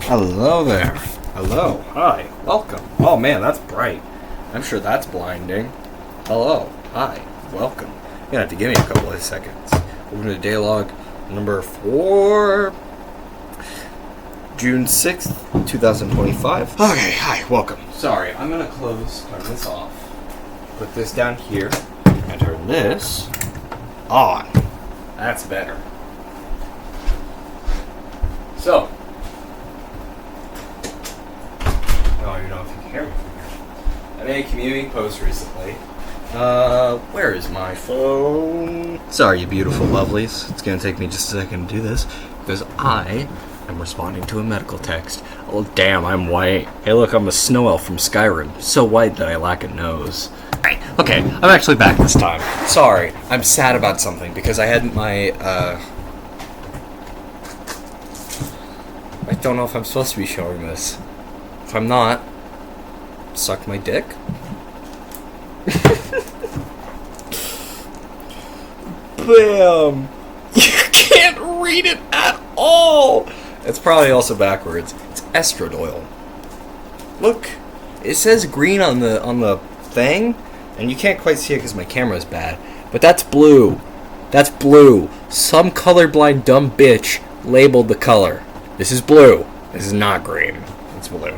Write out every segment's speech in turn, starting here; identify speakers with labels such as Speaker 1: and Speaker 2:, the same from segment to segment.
Speaker 1: Hello there. Hello. Hi. Welcome. Oh man, that's bright. I'm sure that's blinding. Hello. Hi. Welcome. You're gonna have to give me a couple of seconds. Welcome to day log number 4, June 6th, 2025. Okay, hi. Welcome. Sorry, I'm gonna turn this off. Put this down here and turn this on. That's better. So, I don't know if you can hear me from here. I made a commuting post recently. Where is my phone? Sorry, you beautiful lovelies. It's gonna take me just a second to do this because I am responding to a medical text. Oh, damn, I'm white. Hey, look, I'm a snow elf from Skyrim. So white that I lack a nose. Okay, I'm actually back this time. Sorry, I'm sad about something because I had my, I don't know if I'm supposed to be showing this. If I'm not, suck my dick. Bam! You can't read it at all! It's probably also backwards. It's estradiol. Look, it says green on the thing, and you can't quite see it because my camera is bad. But that's blue. That's blue. Some colorblind dumb bitch labeled the color. This is blue. This is not green. It's blue.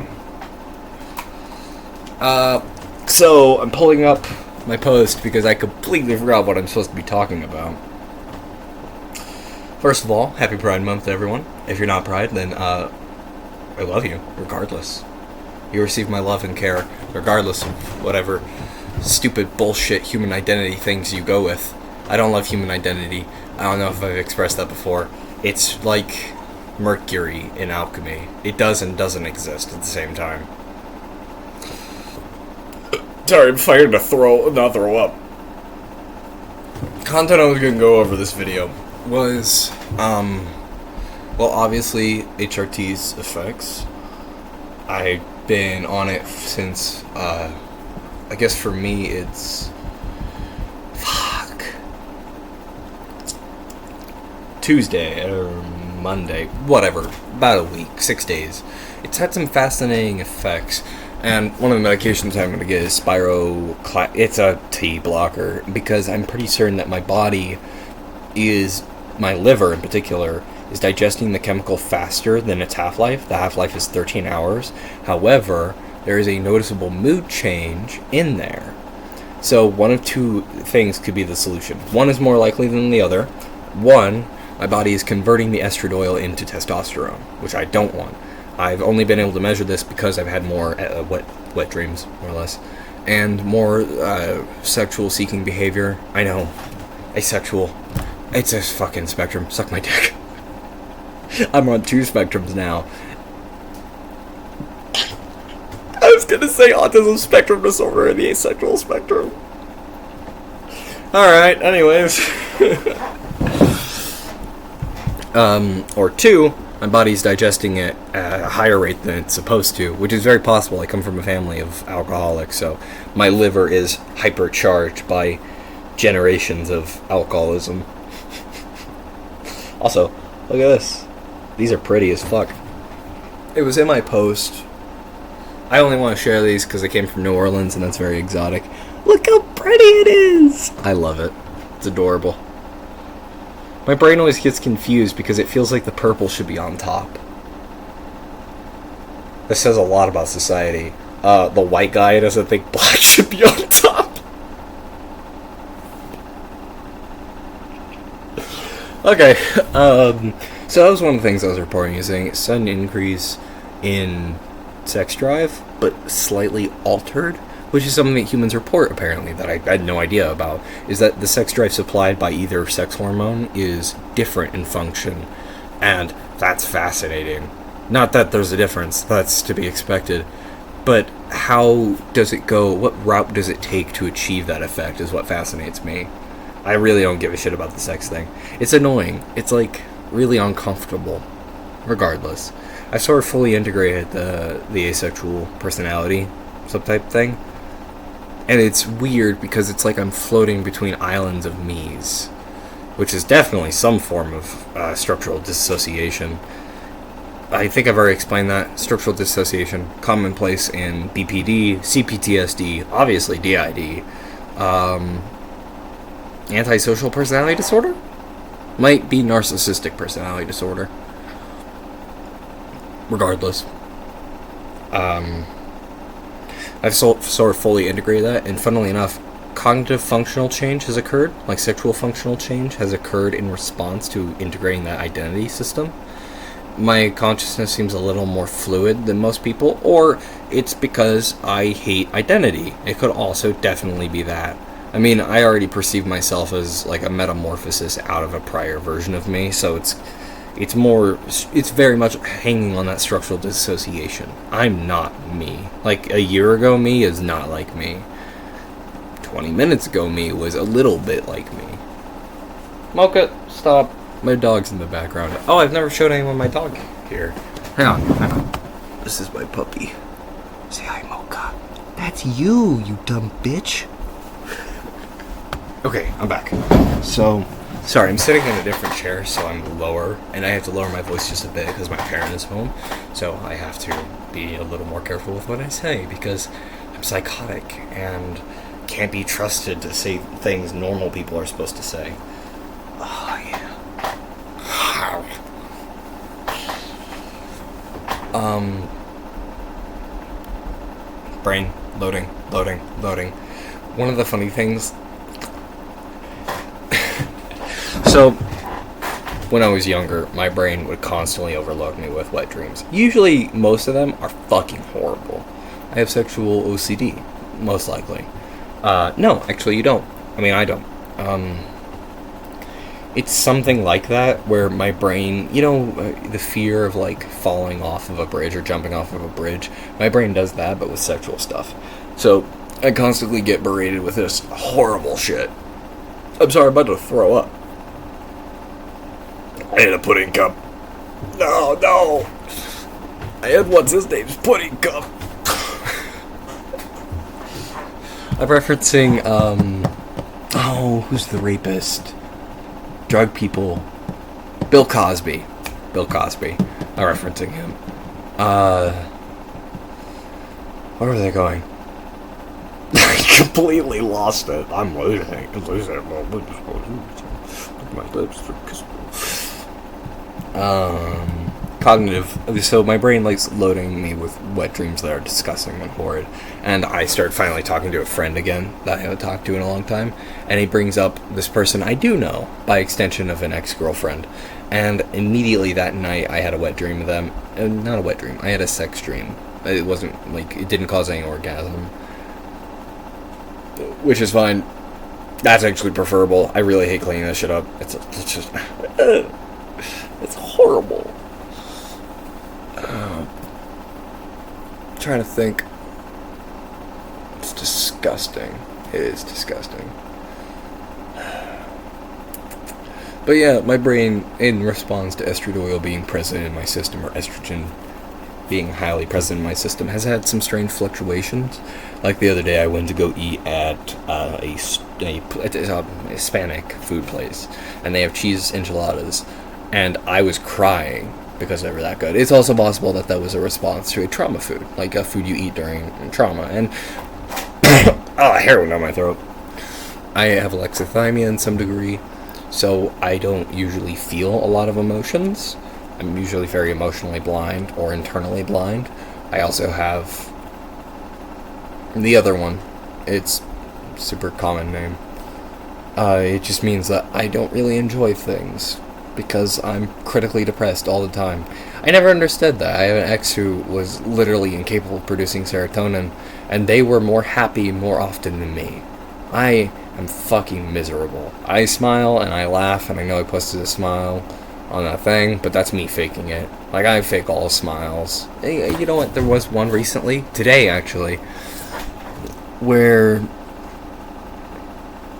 Speaker 1: So I'm pulling up my post because I completely forgot what I'm supposed to be talking about. First of all, happy Pride Month to everyone. If you're not Pride, then I love you, regardless. You receive my love and care, regardless of whatever stupid bullshit human identity things you go with. I don't love human identity. I don't know if I've expressed that before. It's like mercury in alchemy. It does and doesn't exist at the same time. Sorry, I'm fired to not throw up. Content I was going to go over this video was, well, obviously, HRT's effects. I've been on it since, I guess for me, it's, Tuesday, or Monday, whatever, about a week, 6 days. It's had some fascinating effects. And one of the medications I'm going to get is it's a T blocker, because I'm pretty certain that my body my liver in particular, is digesting the chemical faster than its half-life. The half-life is 13 hours. However, there is a noticeable mood change in there. So one of two things could be the solution. One is more likely than the other. One, my body is converting the estradiol into testosterone, which I don't want. I've only been able to measure this because I've had more wet dreams, more or less, and more sexual seeking behavior. I know, asexual. It's a fucking spectrum. Suck my dick. I'm on 2 spectrums now. I was gonna say autism spectrum disorder and the asexual spectrum. Alright, anyways. Or 2, my body's digesting it at a higher rate than it's supposed to, which is very possible. I come from a family of alcoholics, so my liver is hypercharged by generations of alcoholism. Also, look at this. These are pretty as fuck. It was in my post. I only want to share these because they came from New Orleans and that's very exotic. Look how pretty it is! I love it. It's adorable. My brain always gets confused because it feels like the purple should be on top. This says a lot about society. The white guy doesn't think black should be on top. Okay, so that was one of the things I was reporting, is saying it's an increase in sex drive, but slightly altered, which is something that humans report, apparently, that I had no idea about, is that the sex drive supplied by either sex hormone is different in function, and that's fascinating. Not that there's a difference, that's to be expected, but how does it go, what route does it take to achieve that effect is what fascinates me. I really don't give a shit about the sex thing. It's annoying. It's, like, really uncomfortable. Regardless. I sort of fully integrated the asexual personality subtype thing. And it's weird because it's like I'm floating between islands of me's. Which is definitely some form of structural dissociation. I think I've already explained that. Structural dissociation, commonplace in BPD, CPTSD, obviously DID. Antisocial personality disorder? Might be narcissistic personality disorder. Regardless. I've sort of fully integrated that, and funnily enough, cognitive functional change has occurred, like sexual functional change has occurred in response to integrating that identity system. My consciousness seems a little more fluid than most people, or it's because I hate identity. It could also definitely be that. I mean, I already perceive myself as like a metamorphosis out of a prior version of me, so it's very much hanging on that structural dissociation. I'm not me. Like, a year ago me is not like me. 20 minutes ago me was a little bit like me. Mocha, stop. My dog's in the background. Oh, I've never showed anyone my dog here. Hang on. This is my puppy. Say hi, Mocha. That's you dumb bitch. Okay, I'm back. So, sorry, I'm sitting in a different chair, so I'm lower, and I have to lower my voice just a bit because my parent is home, so I have to be a little more careful with what I say, because I'm psychotic, and can't be trusted to say things normal people are supposed to say. Oh, yeah. Brain, loading. One of the funny things... So, when I was younger, my brain would constantly overload me with wet dreams. Usually, most of them are fucking horrible. I have sexual OCD, most likely. No, actually you don't. I mean, I don't. It's something like that, where my brain, the fear of, like, falling off of a bridge or jumping off of a bridge, my brain does that, but with sexual stuff. So, I constantly get berated with this horrible shit. I'm sorry, I'm about to throw up. I had a pudding cup. No. I had what's-his-name's pudding cup. I'm referencing, who's the rapist? Drug people. Bill Cosby. I'm referencing him. Where are they going? I completely lost it. I'm losing. My lips are cognitive. So my brain likes loading me with wet dreams that are disgusting and horrid. And I start finally talking to a friend again that I haven't talked to in a long time. And he brings up this person I do know, by extension of an ex-girlfriend. And immediately that night I had a wet dream of them. Not a wet dream, I had a sex dream. It wasn't, it didn't cause any orgasm. Which is fine. That's actually preferable. I really hate cleaning this shit up. It's just... it's horrible. Trying to think. It's disgusting. It is disgusting. But yeah, my brain, in response to estradiol being present in my system, or estrogen being highly present in my system, has had some strange fluctuations. Like the other day, I went to go eat at a Hispanic food place, and they have cheese enchiladas, and I was crying because they were that good. It's also possible that was a response to a trauma food, like a food you eat during trauma. And heroin down my throat. I have alexithymia in some degree, so I don't usually feel a lot of emotions. I'm usually very emotionally blind or internally blind. I also have the other one. It's a super common name. It just means that I don't really enjoy things because I'm critically depressed all the time. I never understood that. I have an ex who was literally incapable of producing serotonin, and they were more happy more often than me. I am fucking miserable. I smile and I laugh, and I know I posted a smile on that thing, but that's me faking it. Like, I fake all smiles. Hey, you know what? There was one recently, today actually, where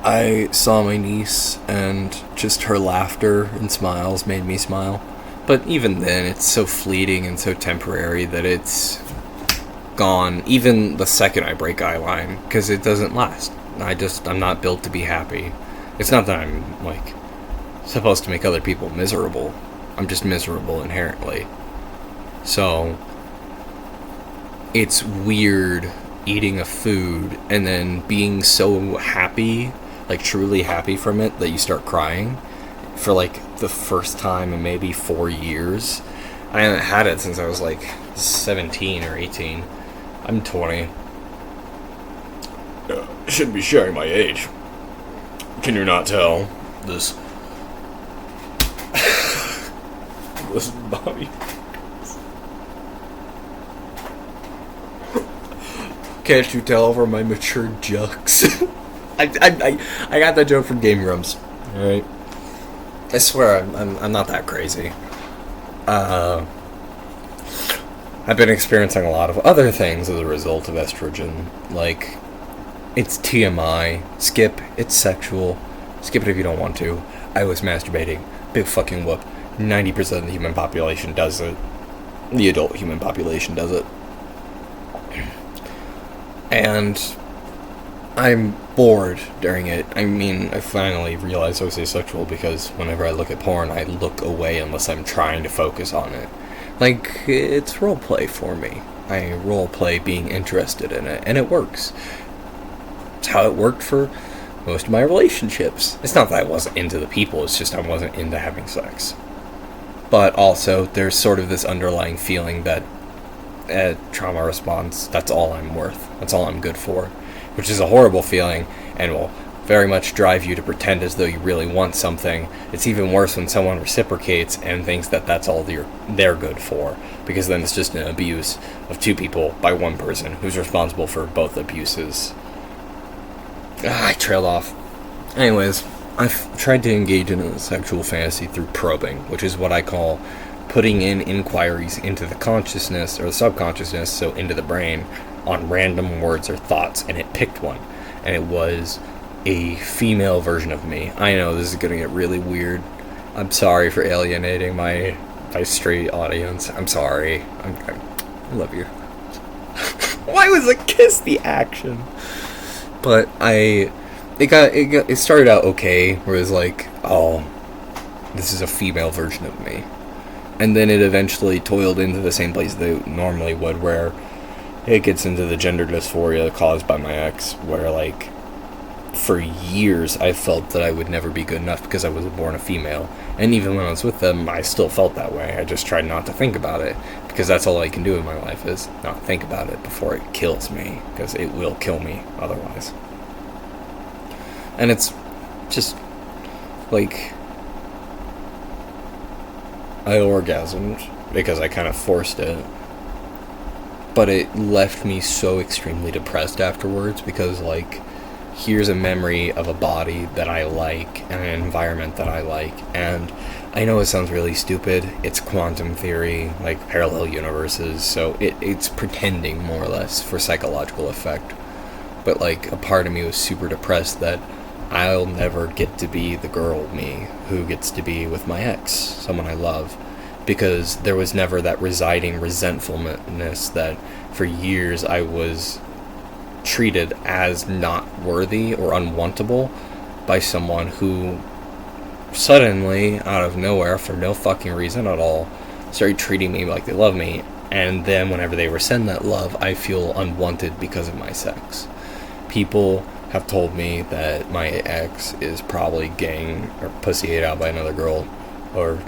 Speaker 1: I saw my niece, and just her laughter and smiles made me smile. But even then, it's so fleeting and so temporary that it's gone, even the second I break eye line, because it doesn't last. I'm not built to be happy. It's not that I'm, supposed to make other people miserable. I'm just miserable inherently. So it's weird eating a food and then being so happy, like truly happy from it, that you start crying for like the first time in maybe 4 years. I haven't had it since I was like 17 or 18. I'm 20. Shouldn't be sharing my age. Can you not tell? This Bobby. Can't you tell over my mature jokes? I got that joke from Game Grumps. Alright. I swear I'm not that crazy. I've been experiencing a lot of other things as a result of estrogen. Like, it's TMI. Skip. It's sexual. Skip it if you don't want to. I was masturbating. Big fucking whoop. 90% of the human population does it. The adult human population does it. And I'm bored during it. I mean, I finally realized I was asexual because whenever I look at porn, I look away unless I'm trying to focus on it. Like, it's roleplay for me. I roleplay being interested in it, and it works. It's how it worked for most of my relationships. It's not that I wasn't into the people, it's just I wasn't into having sex. But also, there's sort of this underlying feeling that trauma response, that's all I'm worth. That's all I'm good for. Which is a horrible feeling, and will very much drive you to pretend as though you really want something. It's even worse when someone reciprocates and thinks that that's all they're good for, because then it's just an abuse of two people by one person who's responsible for both abuses. I trailed off. Anyways, I've tried to engage in a sexual fantasy through probing, which is what I call putting in inquiries into the consciousness or the subconsciousness, so into the brain, on random words or thoughts, and it picked one, and it was a female version of me. I know this is gonna get really weird. I'm sorry for alienating my straight audience. I'm sorry. I love you. Why was a kiss the action? But it started out okay, where it was like, oh, this is a female version of me. And then it eventually toiled into the same place that it normally would, where it gets into the gender dysphoria caused by my ex, where, like, for years I felt that I would never be good enough because I was born a female. And even when I was with them, I still felt that way. I just tried not to think about it, because that's all I can do in my life, is not think about it before it kills me, because it will kill me otherwise. And it's just, like, I orgasmed because I kind of forced it, but it left me so extremely depressed afterwards, because, like, here's a memory of a body that I like and an environment that I like, and I know it sounds really stupid. It's quantum theory, like parallel universes, so it's pretending more or less for psychological effect. But, like, a part of me was super depressed that I'll never get to be the girl me who gets to be with my ex, someone I love, because there was never that residing resentfulness that for years I was treated as not worthy or unwantable by someone who suddenly, out of nowhere, for no fucking reason at all, started treating me like they love me, and then whenever they rescind that love, I feel unwanted because of my sex. People have told me that my ex is probably getting or pussy ate out by another girl, or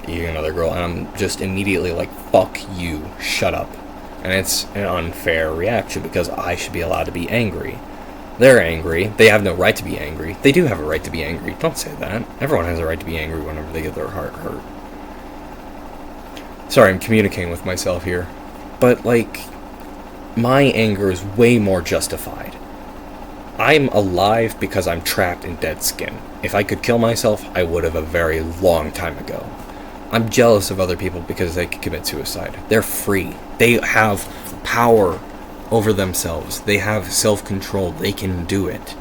Speaker 1: eating another girl, and I'm just immediately like, fuck you, shut up. And it's an unfair reaction, because I should be allowed to be angry. They're angry. They have no right to be angry. They do have a right to be angry. Don't say that. Everyone has a right to be angry whenever they get their heart hurt. Sorry, I'm communicating with myself here. But, like, my anger is way more justified. I'm alive because I'm trapped in dead skin. If I could kill myself, I would have a very long time ago. I'm jealous of other people because they can commit suicide. They're free. They have power over themselves. They have self-control. They can do it.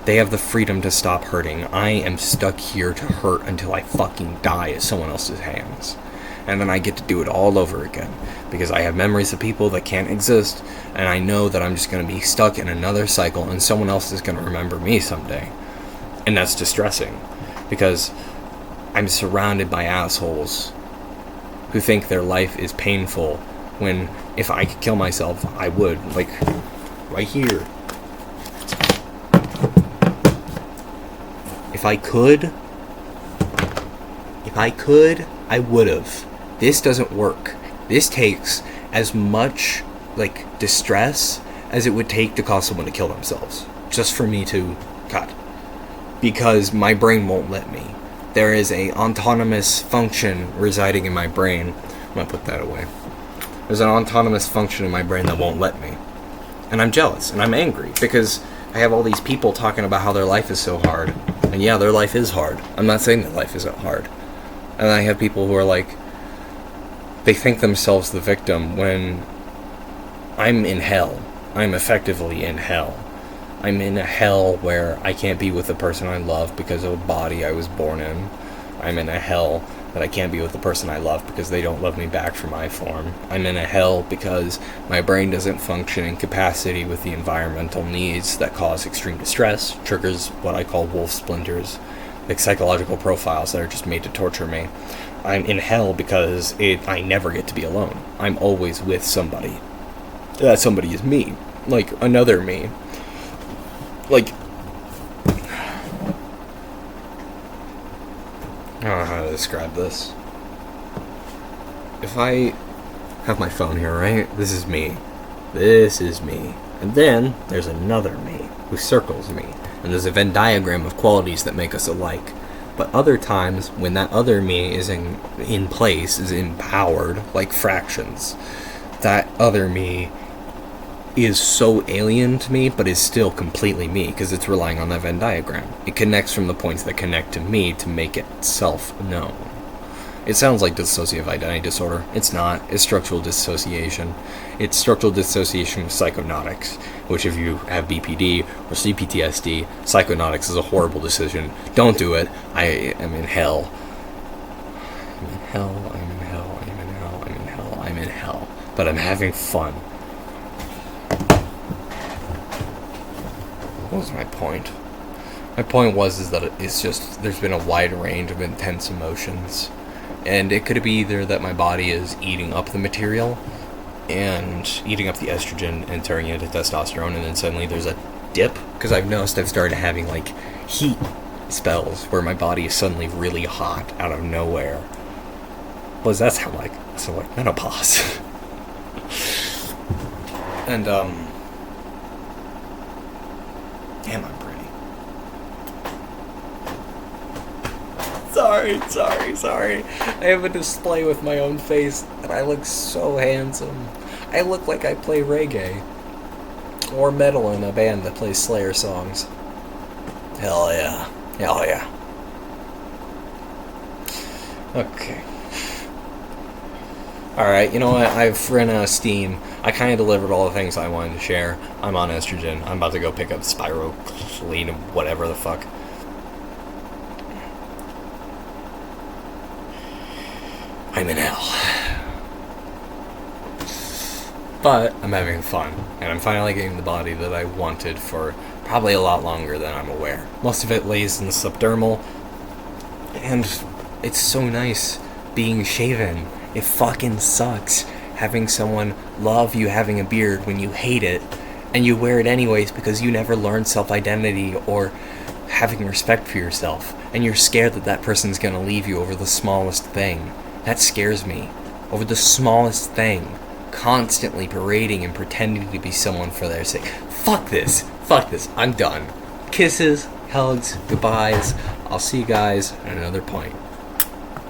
Speaker 1: They have the freedom to stop hurting. I am stuck here to hurt until I fucking die at someone else's hands. And then I get to do it all over again, because I have memories of people that can't exist, and I know that I'm just going to be stuck in another cycle, and someone else is going to remember me someday. And that's distressing, because I'm surrounded by assholes who think their life is painful when if I could kill myself, I would. Like, right here. If I could, I would've. This doesn't work. This takes as much, like, distress as it would take to cause someone to kill themselves. Just for me to cut. Because my brain won't let me. There is a autonomous function residing in my brain. I'm gonna put that away. There's an autonomous function in my brain that won't let me. And I'm jealous, and I'm angry, because I have all these people talking about how their life is so hard. And yeah, their life is hard. I'm not saying that life isn't hard. And I have people who are like, they think themselves the victim when I'm in hell. I'm effectively in hell. I'm in a hell where I can't be with the person I love because of a body I was born in. I'm in a hell that I can't be with the person I love because they don't love me back for my form. I'm in a hell because my brain doesn't function in capacity with the environmental needs that cause extreme distress, triggers what I call wolf splinters, like psychological profiles that are just made to torture me. I'm in hell because I never get to be alone. I'm always with somebody. That somebody is me. Like, another me. Like, I don't know how to describe this. If I have my phone here, right? This is me. This is me. And then there's another me who circles me. And there's a Venn diagram of qualities that make us alike. But other times, when that other me is in place, is empowered, like fractions, that other me is so alien to me, but is still completely me, because it's relying on that Venn diagram. It connects from the points that connect to me to make itself known. It sounds like dissociative identity disorder. It's not. It's structural dissociation. It's structural dissociation with psychonautics, which if you have BPD or CPTSD, psychonautics is a horrible decision. Don't do it. I am in hell. I'm in hell, I'm in hell, I'm in hell, I'm in hell, I'm in hell. But I'm having fun. What was my point? My point was that it's just, there's been a wide range of intense emotions. And it could be either that my body is eating up the material and eating up the estrogen and turning it into testosterone, and then suddenly there's a dip. Because I've noticed I've started having like heat spells where my body is suddenly really hot out of nowhere. What does that sound like? That sounds like menopause. And damn, I'm pretty. Sorry. I have a display with my own face, and I look so handsome. I look like I play reggae. Or metal in a band that plays Slayer songs. Hell yeah. Okay. Alright, you know what? I've run out of steam. I kind of delivered all the things I wanted to share. I'm on estrogen. I'm about to go pick up Spyro Clean, whatever the fuck. I'm in hell. But I'm having fun, and I'm finally getting the body that I wanted for probably a lot longer than I'm aware. Most of it lays in the subdermal, and it's so nice being shaven. It fucking sucks having someone love you having a beard when you hate it, and you wear it anyways because you never learned self-identity or having respect for yourself, and you're scared that that person's gonna leave you over the smallest thing. That scares me. Over the smallest thing. Constantly parading and pretending to be someone for their sake. Fuck this. I'm done. Kisses, hugs, goodbyes. I'll see you guys at another point.